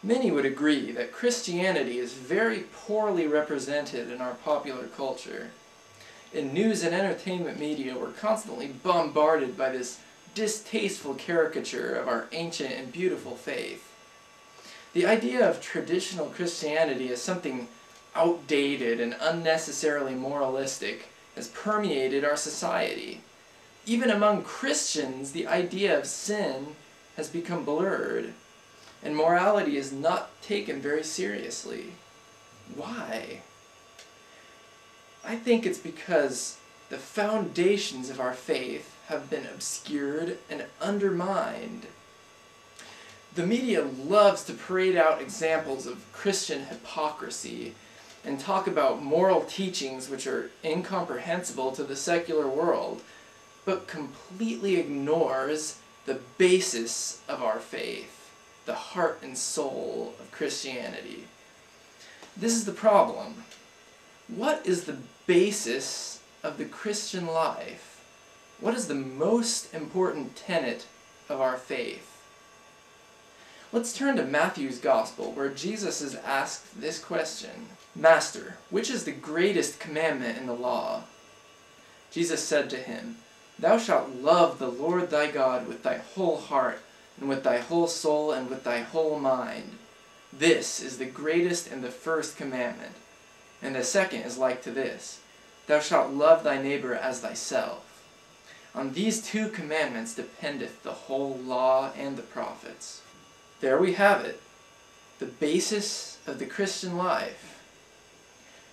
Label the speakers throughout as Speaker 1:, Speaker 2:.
Speaker 1: Many would agree that Christianity is very poorly represented in our popular culture. In news and entertainment media, we're constantly bombarded by this distasteful caricature of our ancient and beautiful faith. The idea of traditional Christianity as something outdated and unnecessarily moralistic has permeated our society. Even among Christians, the idea of sin has become blurred, and morality is not taken very seriously. Why? I think it's because the foundations of our faith have been obscured and undermined. The media loves to parade out examples of Christian hypocrisy and talk about moral teachings which are incomprehensible to the secular world, but completely ignores the basis of our faith, the heart and soul of Christianity. This is the problem. What is the basis of the Christian life? What is the most important tenet of our faith? Let's turn to Matthew's Gospel, where Jesus is asked this question: "Master, which is the greatest commandment in the law?" Jesus said to him, "Thou shalt love the Lord thy God with thy whole heart, and with thy whole soul, and with thy whole mind. This is the greatest and the first commandment. And the second is like to this: Thou shalt love thy neighbor as thyself. On these two commandments dependeth the whole law and the prophets." There we have it, the basis of the Christian life.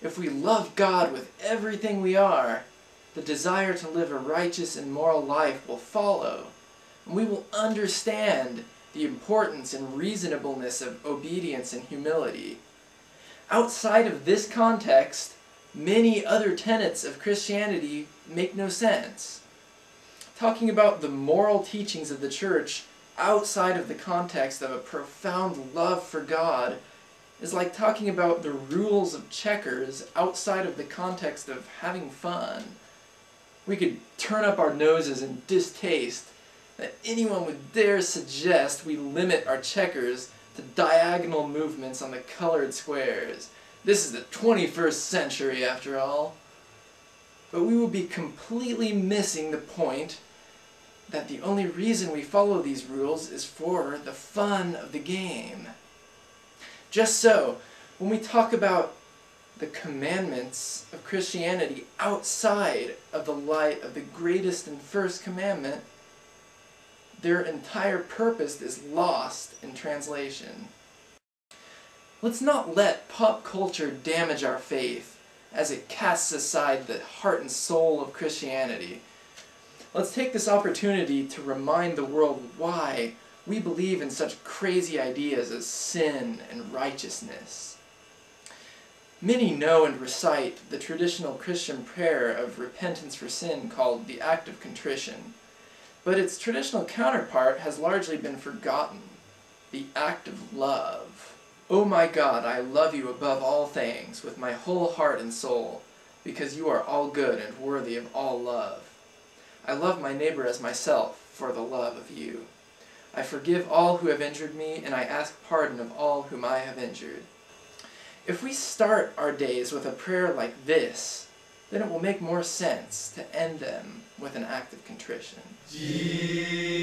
Speaker 1: If we love God with everything we are, the desire to live a righteous and moral life will follow, and we will understand the importance and reasonableness of obedience and humility. Outside of this context, many other tenets of Christianity make no sense. Talking about the moral teachings of the church outside of the context of a profound love for God is like talking about the rules of checkers outside of the context of having fun. We could turn up our noses in distaste that anyone would dare suggest we limit our checkers to diagonal movements on the colored squares. This is the 21st century, after all. But we will be completely missing the point that the only reason we follow these rules is for the fun of the game. Just so, when we talk about the commandments of Christianity outside of the light of the greatest and first commandment, their entire purpose is lost in translation. Let's not let pop culture damage our faith as it casts aside the heart and soul of Christianity. Let's take this opportunity to remind the world why we believe in such crazy ideas as sin and righteousness. Many know and recite the traditional Christian prayer of repentance for sin called the act of contrition, but its traditional counterpart has largely been forgotten, the act of love. "O my God, I love you above all things, with my whole heart and soul, because you are all good and worthy of all love. I love my neighbor as myself for the love of you. I forgive all who have injured me, and I ask pardon of all whom I have injured." If we start our days with a prayer like this, then it will make more sense to end them with an act of contrition. Jesus.